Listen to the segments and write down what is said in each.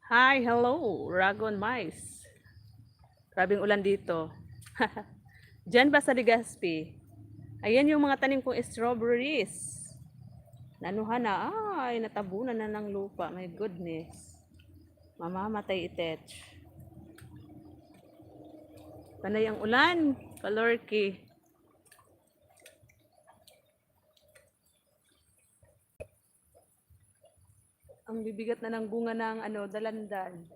Hi, hello, Ragon Mais. Grabing ulan dito. Diyan ba sa Legazpi? Ayan yung mga tanim kong strawberries. Nanuhan na, ay, natabunan na ng lupa. My goodness. Mamamatay itech. Panay ang ulan. Kalorki. Ang bibigat na ng bunga ng dalandan.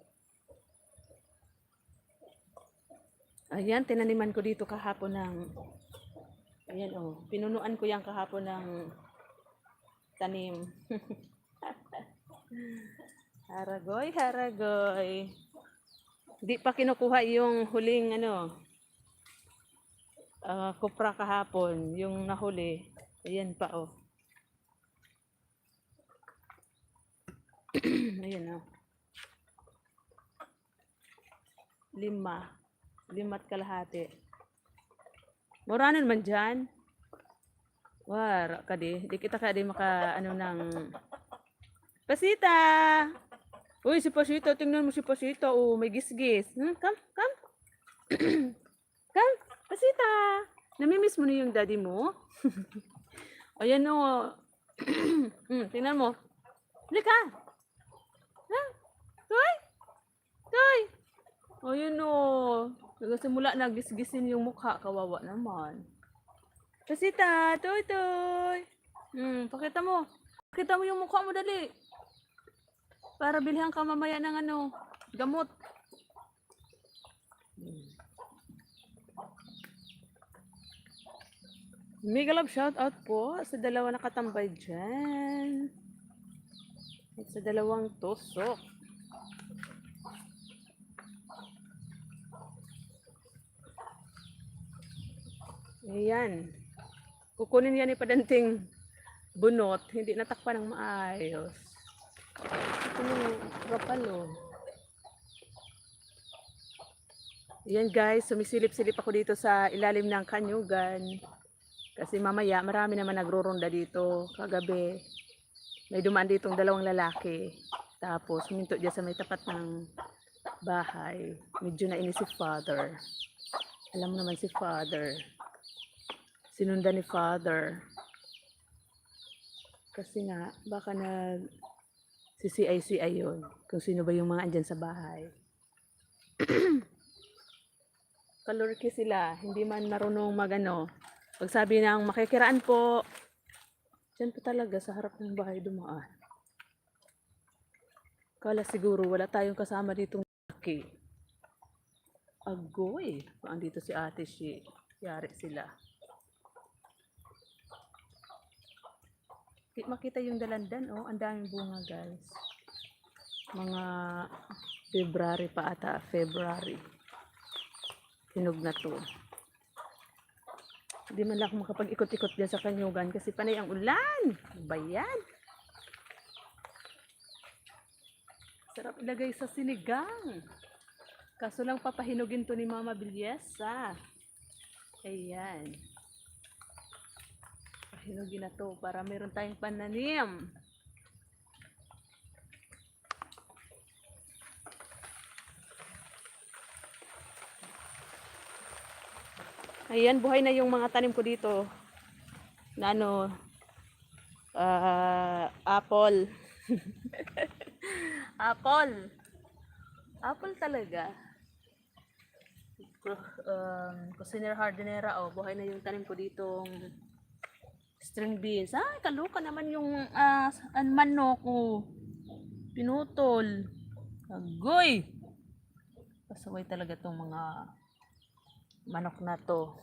Ayan, tinaniman ko dito kahapon ng, ayan pinunuan ko yan kahapon ng tanim. Haragoy, haragoy. Di pa kinukuha yung huling kupra kahapon, yung nahuli. Ayan pa Ayan Lima. Lima't kalahati. Mura na naman dyan. Wara ka di kita ka di maka ng Pasita! Uy, si Pasita, tingnan mo si Pasita. Oh, may gisgis. Come, come. Come, Pasita. Namimiss mo na yung daddy mo? Ayan tingnan mo. Halika. Ha? Toy? Toy? Ayan simula nagisgisin yung mukha. Kawawa naman. Pasita, toy, toy. Pakita mo. Pakita mo yung mukha mo, dali. Para bilhan ka mamaya ng gamot. Mega love shout out po sa dalawa nakatambay dyan. At sa dalawang tusok. Ayan. Kukunin yan ipadanting bunot. Hindi natakpan ng maayos. Ito yung rapalo. Ayan guys, sumisilip-silip ako dito sa ilalim ng kanyugan. Kasi mamaya marami naman nagro-ronda dito kagabi. May dumaan ditong dalawang lalaki. Tapos huminto dyan sa may tapat ng bahay. Medyo nainis si father. Alam mo naman si father. Sinundan ni father. Kasi nga, baka CCI yun. Kung sino ba yung mga andyan sa bahay. Kalurki sila. Hindi man marunong pag sabi ng makikiraan po, dyan po talaga sa harap ng bahay dumaan. Kala siguro wala tayong kasama ditong laki. Agoy. Kung andito si ate, yari sila. Di makita yung dalandan, ang daming bunga guys. Mga February pa ata, February. Hinog na to. Hindi man lang ako makapag-ikot-ikot dyan sa kanyugan kasi panay ang ulan. Bayan. Sarap ilagay sa sinigang. Kaso lang papahinugin to ni Mama Bilyesa. Ayan. Pahinugin na to para meron tayong pananim. Ayan, buhay na yung mga tanim ko dito. Na apple. Apple. Apple talaga. Cuciner hardinera, buhay na yung tanim ko ditong string beans. Kaluka naman yung manok ko. Pinutol. Agoy! Pasaway talaga tong mga manok na to.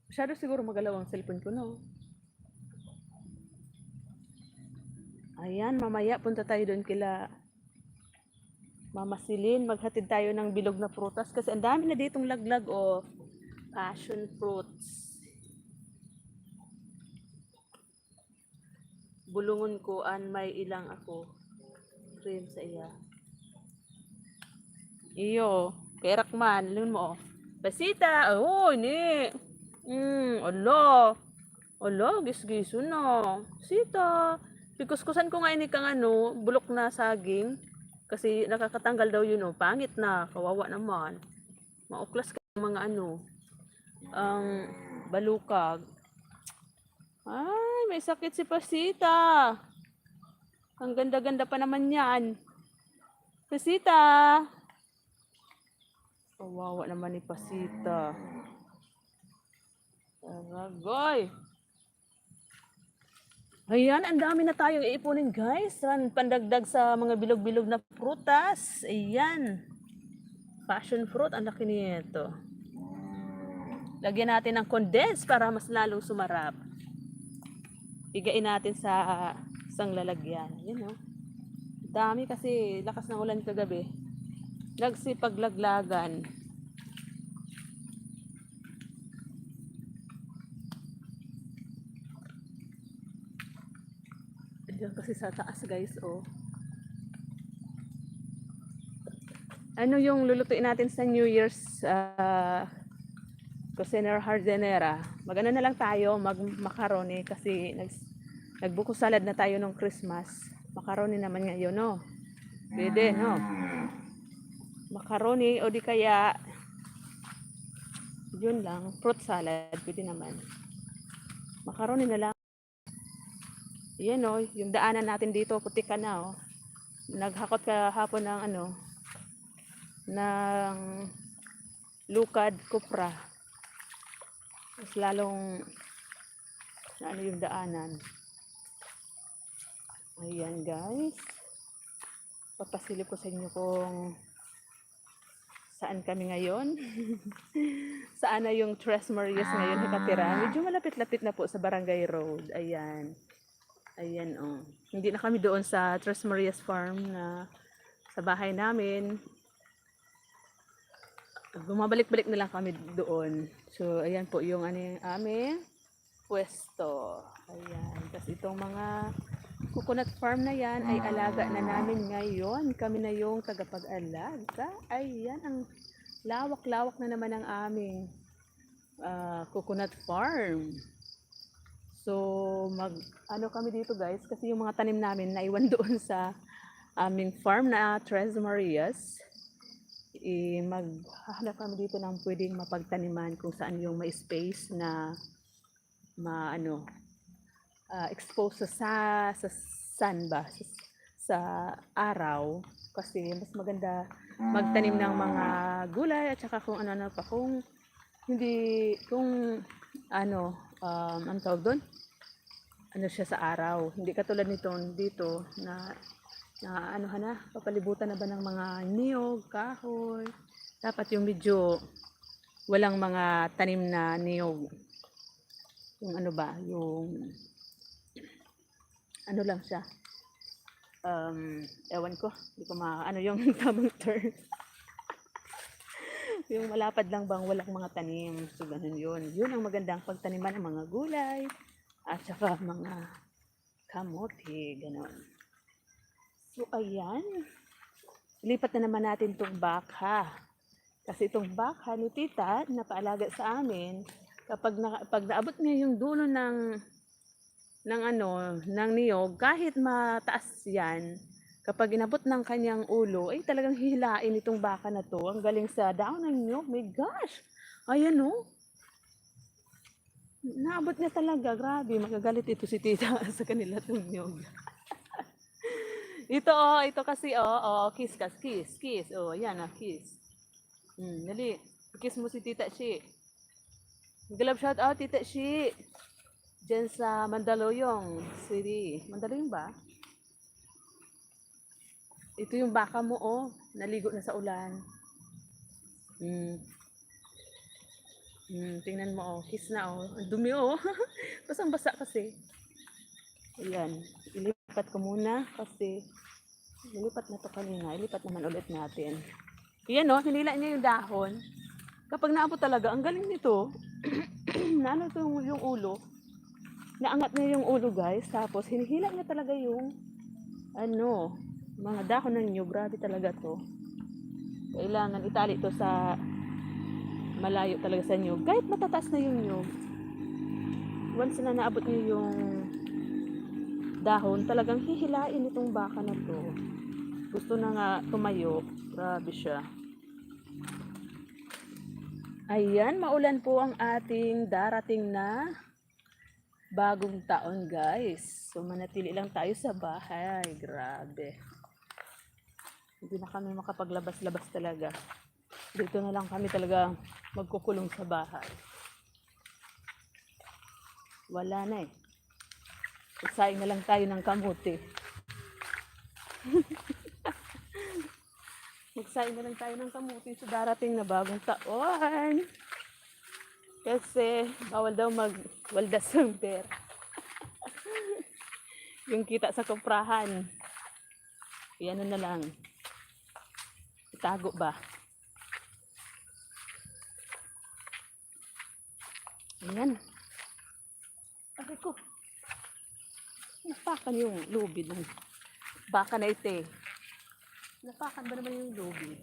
Masyado siguro magalaw ang cellphone ko, no? Ayan, mamaya punta tayo doon kila Mama Silin. Maghatid tayo ng bilog na prutas kasi ang dami na ditong laglag passion fruits. Bulungon ko may ilang ako. Cream sa iya. Iyo, kerak man, lun mo. Pasita, ni. Alo. Hala, gisgiso na. Sita. Pikuskusan ko nga ini kang ano, bulok na saging. Kasi nakakatanggal daw yun, oh. Pangit na. Kawawa naman. Mauklas ka ng mga ano, ang balukag. Ay, may sakit si Pasita. Ang ganda-ganda pa naman yan. Pasita. Kawawa naman ni Pasita. Aragoy. Ayan, ang dami na tayong iipunin guys. Pandagdag sa mga bilog-bilog na prutas. Ayan. Passion fruit, ang laki nito. Lagyan natin ng condense para mas lalong sumarap. Pigain natin sa isang lalagyan. Yun, no? Dami kasi lakas ng ulan kagabi. Nagsipaglaglagan. Diyan kasi sa taas guys, oh. Ano yung lulutuin natin sa New Year's Cuciner Hardenera? Magano na lang tayo, mag-macaroni kasi nagbuko salad na tayo nung Christmas. Macaroni naman ngayon, no? Pwede, no? Macaroni o di kaya yun lang, fruit salad, pwede naman. Macaroni na lang. Yan o, yung daanan natin dito, putika na o. Naghakot ka hapon ng ano, ng lukad, kupra. Mas lalong, na ano yung daanan. Ayan guys. Papasilip ko sa inyo kung saan kami ngayon. Saan na yung Tres Marias ngayon nakatira. Medyo malapit-lapit na po sa Barangay Road. Ayan. Ayan, oh. Hindi na kami doon sa Tres Marias Farm na sa bahay namin. Bumabalik-balik na lang kami doon. So, ayan po yung ano yung aming pwesto. Ayan. Tapos itong mga coconut farm na yan ay alaga na namin ngayon. Kami na yung tagapag-alaga. Ayan, ang lawak-lawak na naman ang aming coconut farm. So, ano kami dito guys, kasi yung mga tanim namin naiwan doon sa aming farm na Tres Marias. Maghahanap kami dito ng pwedeng mapagtaniman kung saan yung may space na expose sa sun ba, sa araw. Kasi mas maganda magtanim ng mga gulay at saka kung ano pa, kung hindi, kung ang tawag doon, ano siya sa araw. Hindi katulad nito dito na papalibutan na ba ng mga niyog, kahoy. Dapat yung medyo walang mga tanim na niyog. Yung ano ba, yung ano lang siya. Ewan ko, hindi ko ano yung tamang term. Yung malapad lang bang walang mga tanim. So ganun yun. Yun ang magandang pagtaniman ng mga gulay at saka mga kamote, gano'n. So, ayan. Lipat na naman natin itong baka. Kasi itong baka ni tita na paalaga sa amin, pag naabot niya yung dulo ng niyog, kahit mataas yan, kapag inabot ng kanyang ulo, ay talagang hihilain itong baka na to. Ang galing sa daon ng niyog. My gosh! Ayan o. Naabot niya talaga, grabe, magagalit ito si tita sa kanila itong niyog. ito kasi, kiss, kiss. Oh, ayan kiss. Dali, kiss mo si tita Shi. Galab shout out, tita Shi. Diyan sa Mandaluyong City. Mandaluyong ba? Ito yung baka mo, oh. Naligo na sa ulan. Tingnan mo, oh. Kiss na, oh. Ang dumi, oh. Basang-basa kasi. Ayan. Ilipat ko muna kasi nilipat na to kanina. Ilipat naman ulit natin. Ayan, oh. Hinila niya yung dahon. Kapag naabot talaga, ang galing nito. Naano to yung ulo. Naangat niya yung ulo, guys. Tapos, hinihila niya talaga yung mga dahon ng niyog. Grabe talaga to. Kailangan itali to sa malayo talaga sa niyog. Kahit matataas na yung niyog. Once na naabot niyo yung dahon, talagang hihilain itong baka na to. Gusto na nga tumayo. Grabe siya. Ayan, maulan po ang ating darating na bagong taon, guys. So, manatili lang tayo sa bahay. Grabe. Hindi na kami makapaglabas-labas talaga. Dito na lang kami talaga magkukulong sa bahay. Wala na eh. Magsaing na lang tayo ng kamuti. Magsaing na lang tayo ng kamuti sa darating na bagong taon. Kasi bawal daw magwaldas ng pera. Yung kita sa komprahan. Yan na lang. Itago ba? Ayan. Aray ko. Napakan yung lubid ng baka na ite. Napakan ba naman yung lubid?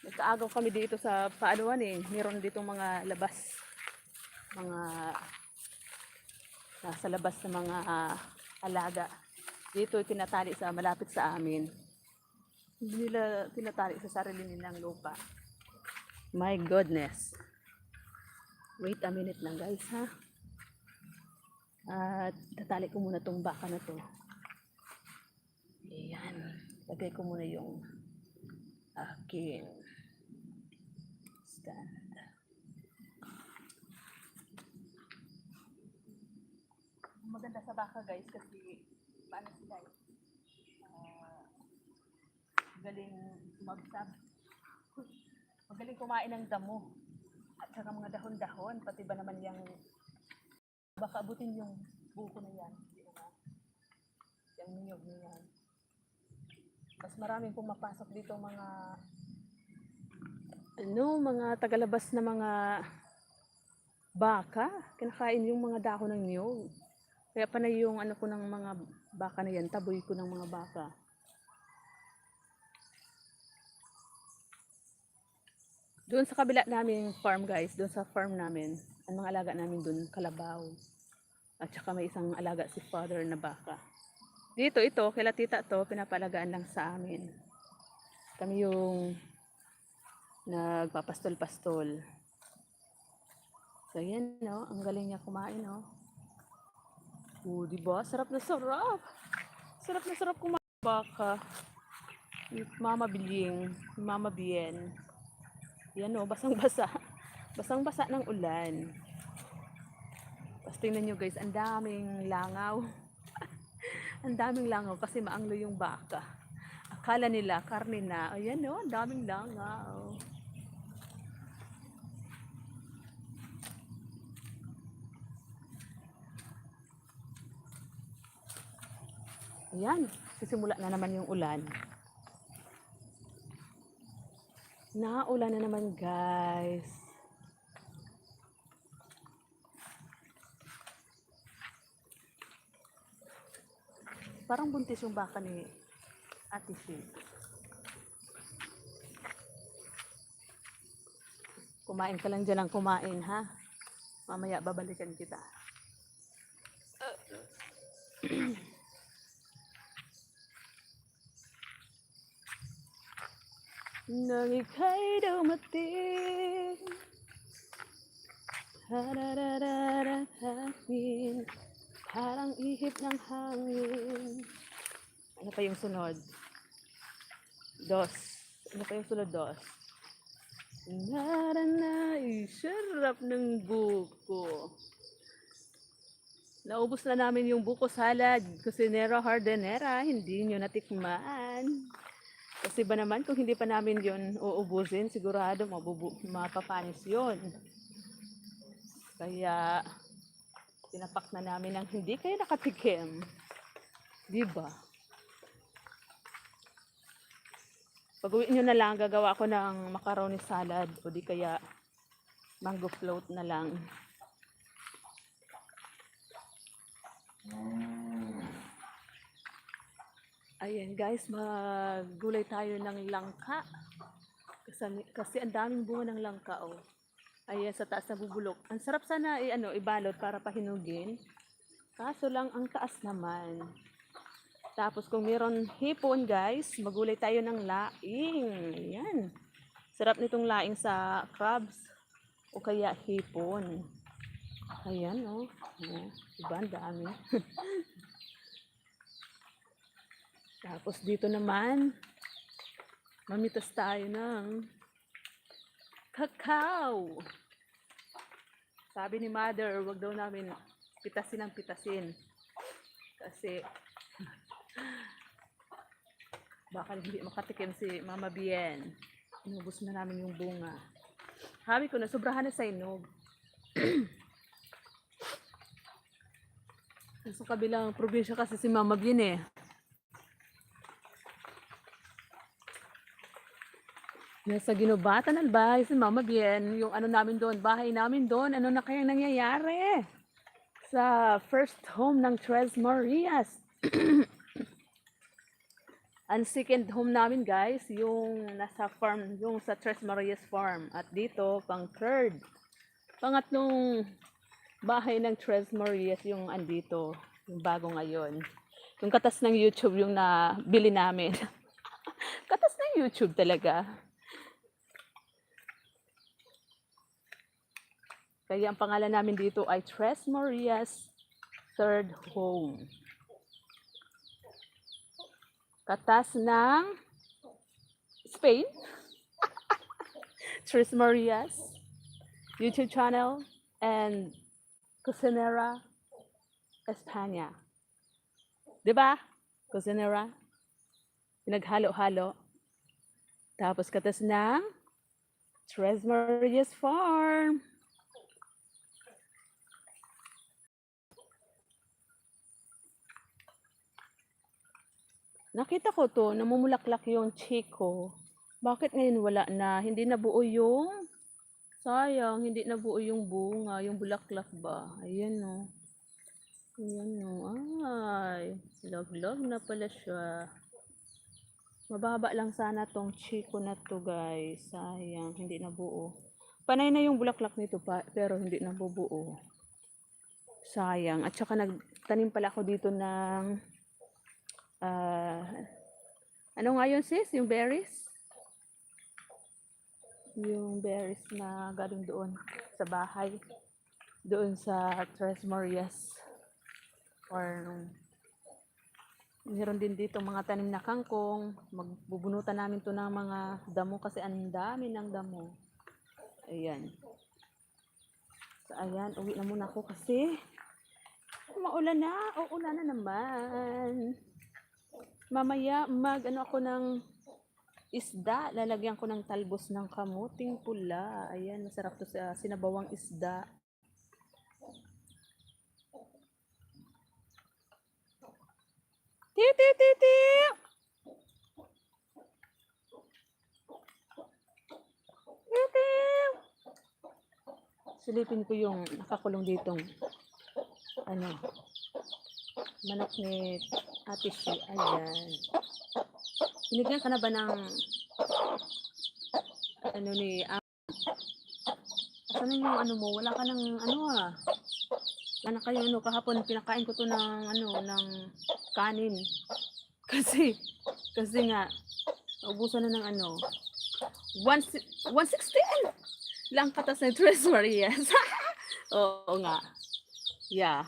Nagkaagaw kami dito sa paanuan eh. Meron dito mga labas. Mga nasa labas na mga alaga. Dito tinatali sa malapit sa amin. Hindi nila tinatali sa sarili nilang lupa. My goodness. Wait a minute lang guys ha. At tatali ko muna tong baka na to. Ayan. Lagay ko muna yung akin stand. Maganda sa baka guys kasi paano sila galing sumabsab. Magaling kumain ng damo. At saka mga dahon-dahon. Pati ba naman yung baka abutin yung buko na yan. Yung niyog na yan. Mas maraming pumapasok dito mga mga tagalabas na mga baka. Kinakain yung mga dahon ng niyog. Kaya panay yung ano ko ng mga baka na yan. Taboy ko ng mga baka. Doon sa kabila namin farm guys, doon sa farm namin, ang mga alaga namin doon, kalabaw. At saka may isang alaga si father na baka. Dito, ito, kila tita to, pinapalagaan lang sa amin. Kami yung nagpapastol-pastol. So, yan, no? Ang galing niya kumain, no? Diba? Sarap na sarap! Sarap na sarap kumain baka. Mama Biling, Mama Bien. Yan, no? Basang-basa. Basang-basa ng ulan. Tapos tingnan nyo guys, ang daming langaw. Ang daming langaw kasi maanglo yung baka. Akala nila karne na. Ayan no, ang daming langaw. Ayan, sisimula na naman yung ulan. Naulan na naman guys. Parang buntis yung baka ni Ate Shin. Kumain ka lang dyan ang kumain ha. Mamaya babalikan kita. Nang ika'y dumating, hararararahamin, parang ihip ng hangin. Ano pa yung sunod? Dos. Ano pa yung sunod? Dos. Naranay, sarap ng buko. Naubos na namin yung buko salad. Kusinera Hardenera, hindi nyo natikman. Kasi ba naman, kung hindi pa namin yon uubusin, sigurado mapapanis yon. Kaya, tinapak na namin ng hindi kayo nakatikim. Diba? Pag-uwi nyo na lang, gagawa ko ng macaroni salad o di kaya mango float na lang. Ayan guys, maggulay tayo ng langka. Kasi ang daming bunga ng langka oh. Ayan, sa taas na bubulok. Ang sarap sana ibalot para pahinugin. Kaso lang, ang taas naman. Tapos kung meron hipon, guys, magulay tayo ng laing. Ayan. Sarap nitong laing sa crabs o kaya hipon. Ayan, oh. Ayan. Diba, ang dami. Tapos dito naman, mamitas tayo ng kakao. Sabi ni mother, wag daw namin pitasin ang pitasin. Kasi baka hindi makatikim si Mama Bien. Inubos na namin yung bunga. Sabi ko na, sobrahan na sa inog. Sa kabilang probinsya kasi si Mama Bien eh. Nasa Ginobatan Albay si Mama Bien. Yung ano namin doon, bahay namin doon. Ano na kayang nangyayari? Sa first home ng Tres Marias. Ang second home namin guys, yung nasa farm, yung sa Tres Marias farm. At dito, pang third. Pangatlong bahay ng Tres Marias yung andito. Yung bago ngayon. Yung katas ng YouTube yung nabili namin. Katas ng YouTube talaga. Kaya ang pangalan namin dito ay Tres Marias Third Home. Katas ng Spain. Tres Marias YouTube channel and Cocinera España. Diba? Cocinera. Pinaghalo-halo. Tapos katas ng Tres Marias Farm. Nakita ko to, namumulaklak yung chiko. Bakit ngayon wala na? Hindi nabuo yung... Sayang, hindi nabuo yung bunga, yung bulaklak ba? Ayan o. Ayan o. Ay, log-log na pala siya. Mababa lang sana tong chiko na to guys. Sayang, hindi nabuo. Panay na yung bulaklak nito pa, pero hindi nabubuo. Sayang. At saka nagtanim pala ako dito ng... ano nga yun sis? Yung berries? Yung berries na galing doon sa bahay. Doon sa Tres Marias. Or meron din dito mga tanim na kangkong. Magbubunutan namin to ng mga damo kasi ang dami ng damo. Ayan. So ayan, uwi na muna ako kasi maulan na. Uulan na naman. Mamaya ano ako ng isda, lalagyan ko ng talbos ng kamuting pula. Ayan, masarap to sa sinabawang isda. Tiyo, tiyo, tiyo, tiyo! Tiyo, tiyo! Silipin ko yung nakakulong ditong manok ni Ate Shi. Ayan. Binigyan ka na ba ng ni asan yung mo? Wala ka ng Wala kayo kahapon pinakain ko to ng kanin. Kasi nga ubusan na ng 160 lang katas ng Tres Marias. Oo nga. Yeah.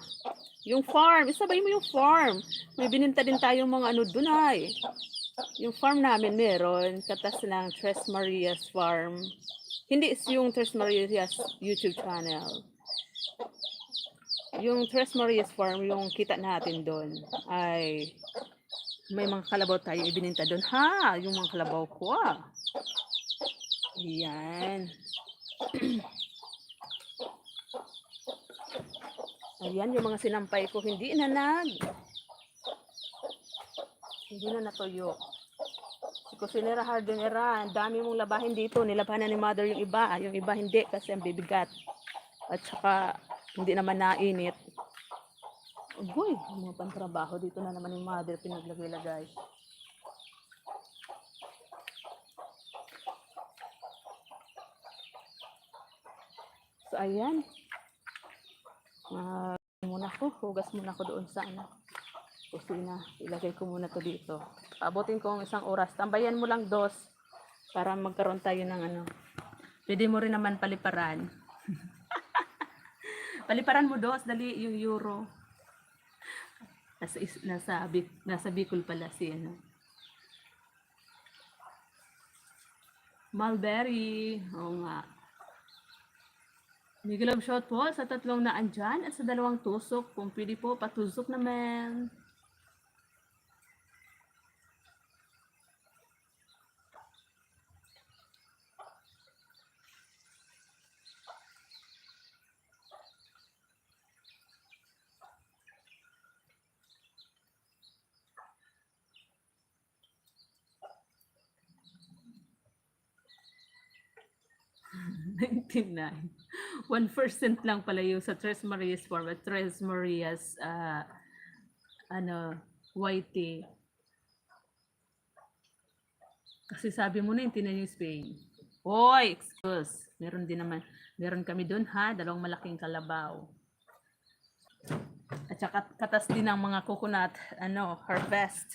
Yung farm, isabay mo yung farm. May bininta din tayong mga doon ay. Yung farm namin meron, katas ng Tres Marias Farm. Hindi yung Tres Marias YouTube channel. Yung Tres Marias Farm, yung kita natin doon, ay may mga kalabaw tayo ibininta doon. Ha! Yung mga kalabaw ko Ayan. Ayan, yung mga sinampay ko, hindi na natuyo. Si Cocinera Hardinera, ang dami mong labahin dito. Nilabahan na ni mother yung iba hindi kasi ang bibigat. At saka, hindi naman nainit. Uy, mga pantrabaho dito na naman yung mother pinaglagay-lagay. So, ayan. Muna ko. Hugas muna ko doon sa kusina. Ilagay ko muna to dito. Abutin ko ang 1 oras. Tambayan mo lang 2 para magkaroon tayo ng Pwede mo rin naman paliparan. Paliparan mo 2, dali yung euro. Nasa Bicol pala si Mulberry. Oo nga. Miguel of shot po sa 3 na andyan at sa 2 tusok. Kung pwede po, patusok naman. $99. 1% lang pala yung sa Tres Marias form at Tres Marias white tea. Kasi sabi mo na yung tinanong yung Spain. Hoy, excuse. Meron kami doon ha, 2 malaking kalabaw. At saka katas din ng mga coconut, harvest.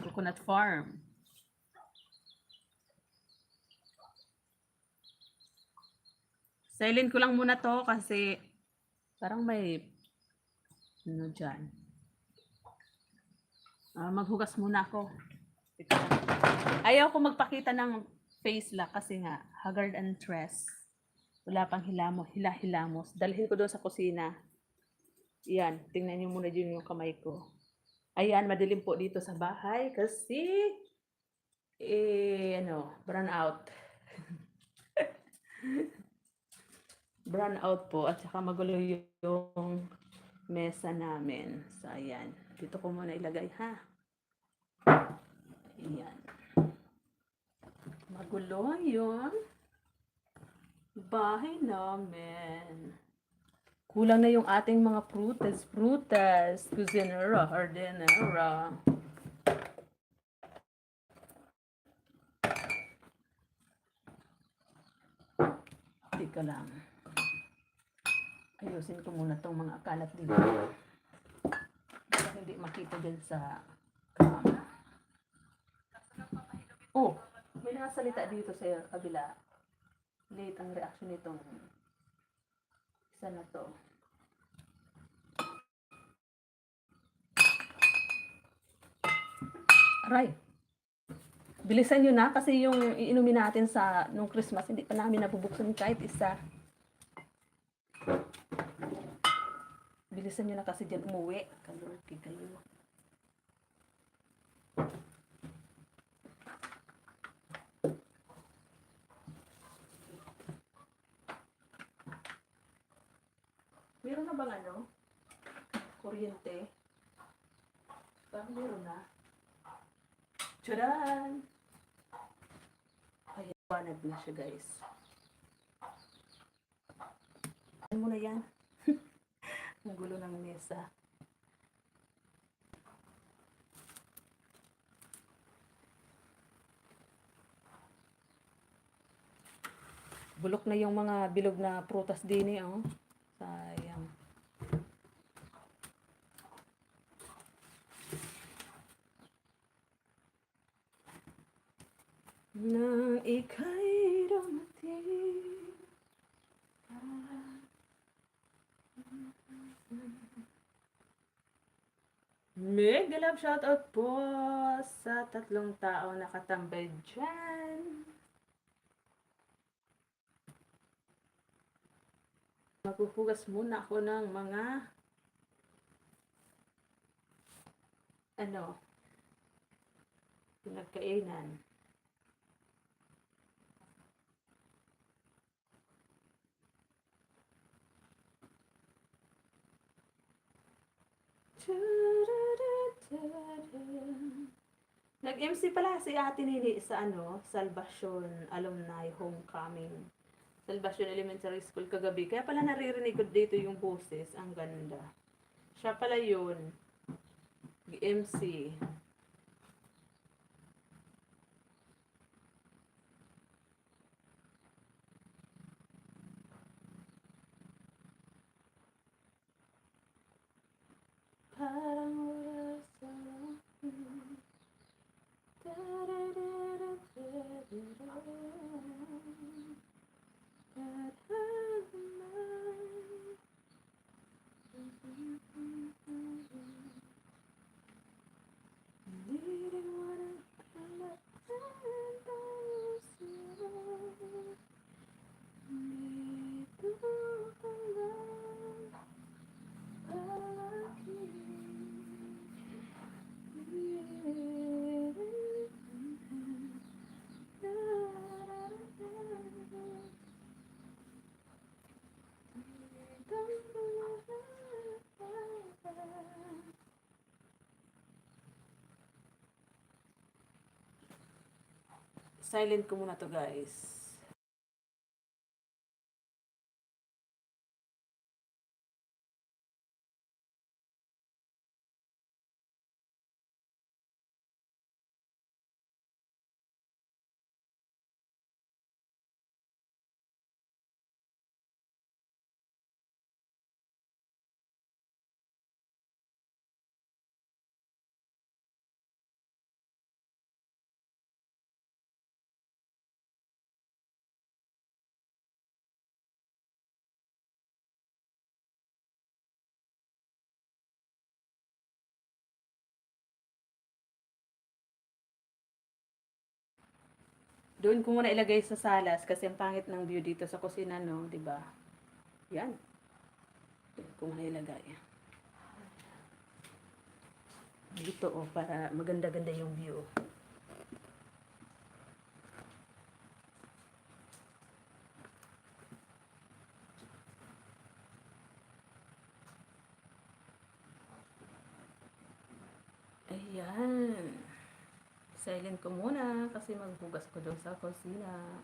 Coconut farm. Silent ko lang muna to kasi parang may dyan. Maghugas muna ako. Ayaw ko magpakita ng face lock kasi nga haggard and stress. Wala pang hilamos. Dalhin ko doon sa kusina. Yan, tingnan niyo muna dyan yung kamay ko. Ayan, madilim po dito sa bahay kasi brown out. Brown out po at saka magulo yung mesa namin. So, ayan. Dito ko muna ilagay, ha? Ayan. Magulo yung bahay namin. Kulang na yung ating mga prutas. Cusinera, hardenera. Tika lang. Ayusin ko muna tong mga kalat dito. Para hindi makita dyan sa camera. Oh, may nakasalita dito sa kabila. Late ang reaction nitong isa na to. Aray. Bilisan nyo na kasi yung iinumin natin nung Christmas, hindi pa namin nabubuksan kahit isa. Bilisan nyo na kasi dyan umuwi. Kalurki kayo. Meron na bang kuryente? Parang meron na. Tcharan! Ayan, wanag na siya guys. Ano mo na yan? Ang gulo ng mesa. Bulok na yung mga bilog na prutas din oh. Sayang. Nang ika'y dumating mega love shoutout po sa 3 tao nakatambay dyan. Maghuhugas muna ako ng mga pinagkainan. Nag-MC pala si Ate Nini sa Salvacion Alumni Homecoming. Salvacion Elementary School kagabi. Kaya pala naririnig ko dito yung boses. Ang ganda. Siya pala yun. MC. Silent ko muna to guys. Doon ko muna ilagay sa salas kasi ang pangit ng view dito sa kusina, no, 'di ba? Yan. Doon ko muna ilagay. Dito oh, para maganda-ganda yung view. Ayan. Silent ko muna kasi maghugas ko doon sa kusina.